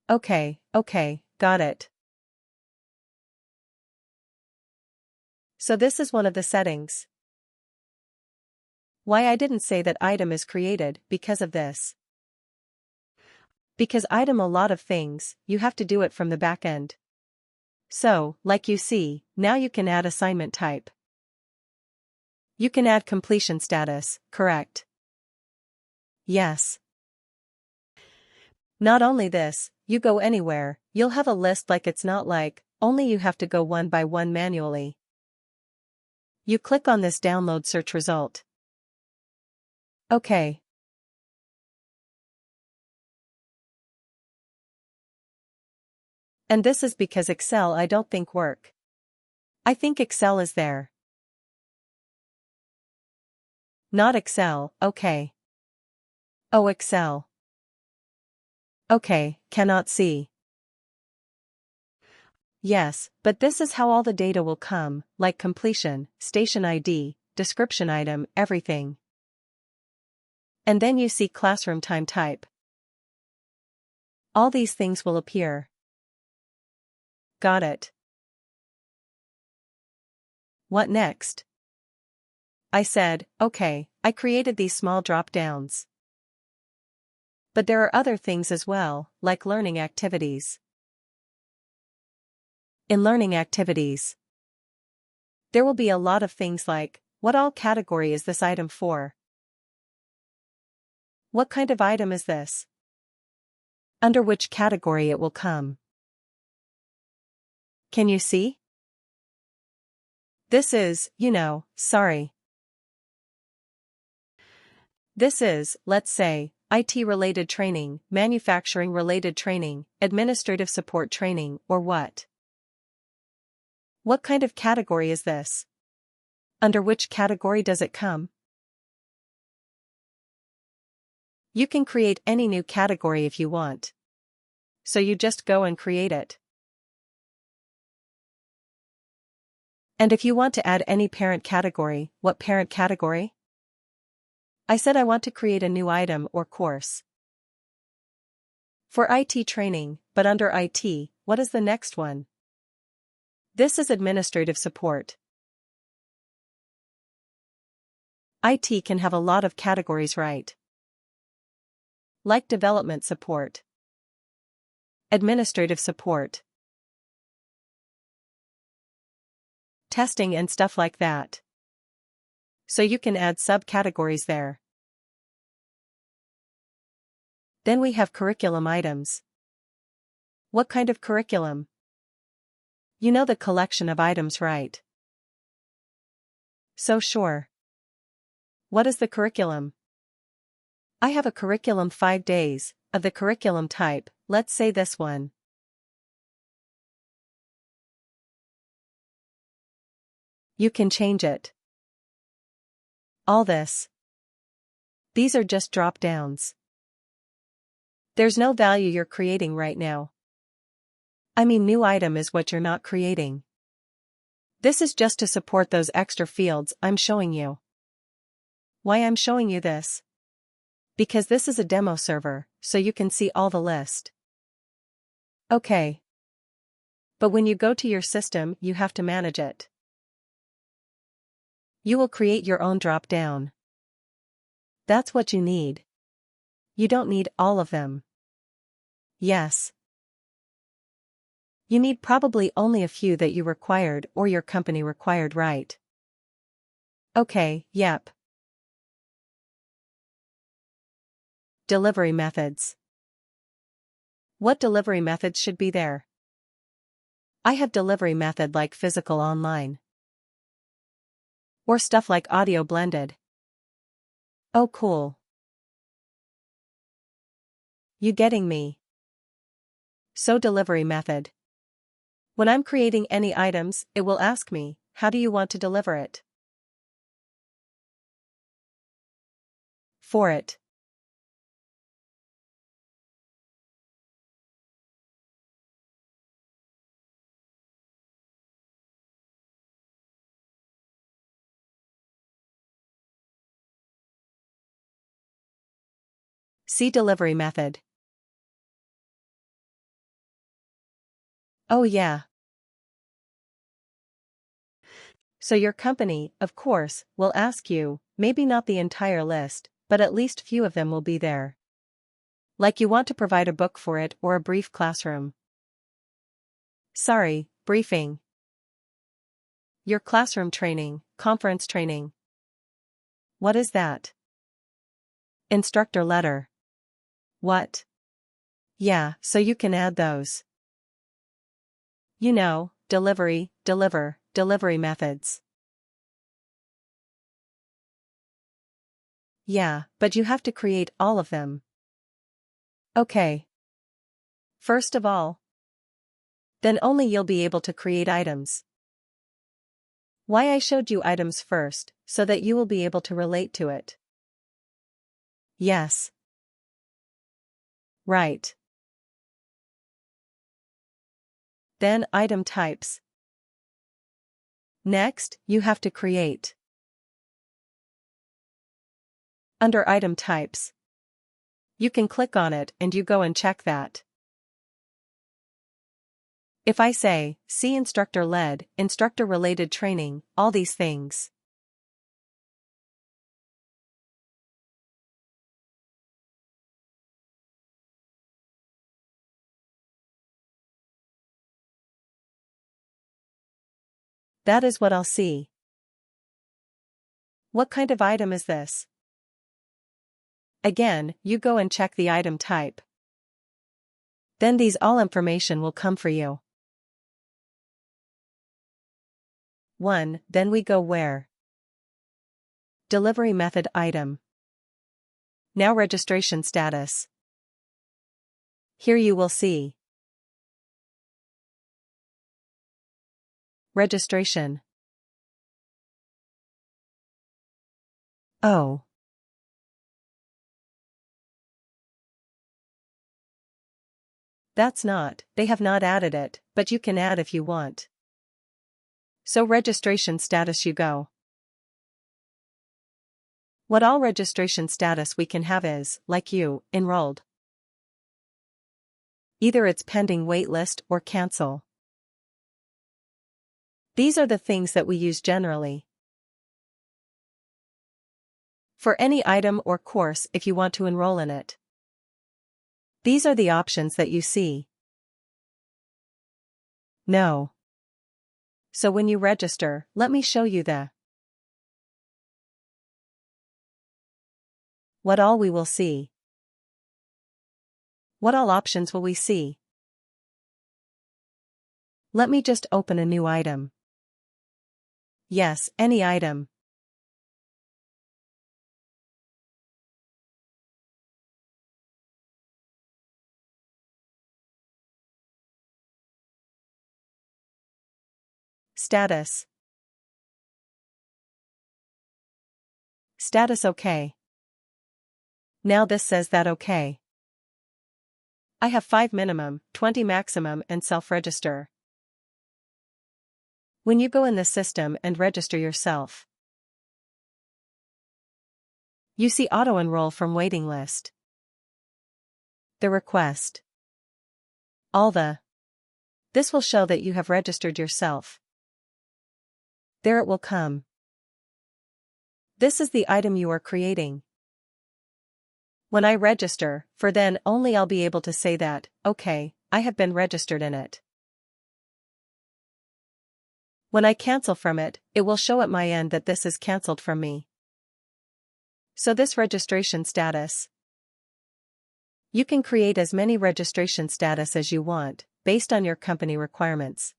Okay, got it. So this is one of the settings. Why I didn't say that item is created because of this. Because item a lot of things, you have to do it from the back end. So, like you see, now you can add assignment type. You can add completion status, correct? Yes. Not only this, you go anywhere, you'll have a list like it's not like, only you have to go one by one manually. You click on this download search result. Okay. And this is because Excel I don't think work. I think Excel is there. Not Excel, okay. Oh, Excel. Okay, cannot see. Yes, but this is how all the data will come, like completion, station ID, description item, everything. And then you see classroom time type. All these things will appear. Got it. What next? I said, okay, I created these small drop-downs. But there are other things as well, like learning activities. In learning activities, there will be a lot of things like, what all category is this item for? What kind of item is this? Under which category it will come. Can you see? This is, sorry. This is, let's say, IT-related training, manufacturing-related training, administrative support training, or what? What kind of category is this? Under which category does it come? You can create any new category if you want. So you just go and create it. And if you want to add any parent category, what parent category? I said I want to create a new item or course. For IT training, but under IT, what is the next one? This is administrative support. IT can have a lot of categories, right? Like development support, administrative support, testing and stuff like that. So you can add subcategories there. Then we have curriculum items. What kind of curriculum? You know the collection of items, right? So sure. What is the curriculum? I have a curriculum 5 days, of the curriculum type, let's say this one. You can change it. All this. These are just drop-downs. There's no value you're creating right now. I mean, new item is what you're not creating. This is just to support those extra fields I'm showing you. Why I'm showing you this? Because this is a demo server, so you can see all the list. Okay. But when you go to your system, you have to manage it. You will create your own drop-down. That's what you need. You don't need all of them. Yes. You need probably only a few that you required or your company required, right? Okay, yep. Delivery methods. What delivery methods should be there? I have delivery method like physical online. Or stuff like audio blended. Oh, cool. You getting me? So delivery method. When I'm creating any items, it will ask me, how do you want to deliver it? For it. See delivery method. Oh yeah. So your company, of course, will ask you, maybe not the entire list, but at least few of them will be there. Like you want to provide a book for it or a brief classroom. Sorry, briefing. Your classroom training, conference training. What is that? Instructor letter. What? Yeah, so you can add those. You know, delivery, delivery methods. Yeah, but you have to create all of them. Okay. First of all, then only you'll be able to create items. Why I showed you items first, so that you will be able to relate to it. Yes. Right. Then item types. Next, you have to create. Under item types, you can click on it and you go and check that. If I say, see instructor-led, instructor-related training, all these things. That is what I'll see. What kind of item is this? Again, you go and check the item type. Then these all information will come for you. 1. Then we go where? Delivery method item. Now registration status. Here you will see. Registration. Oh. That's not, they have not added it, but you can add if you want. So registration status you go. What all registration status we can have is, like you, enrolled. Either it's pending waitlist or cancel. These are the things that we use generally. For any item or course if you want to enroll in it. These are the options that you see. No. So when you register, let me show you what all we will see. What all options will we see? Let me just open a new item. Yes, any item. Status. Status OK. Now this says that OK. I have 5 minimum, 20 maximum and self-register. When you go in the system and register yourself, you see auto-enroll from waiting list. The request. This will show that you have registered yourself. There it will come. This is the item you are creating. When I register, for then only I'll be able to say that, okay, I have been registered in it. When I cancel from it, it will show at my end that this is cancelled from me. So this registration status. You can create as many registration status as you want, based on your company requirements.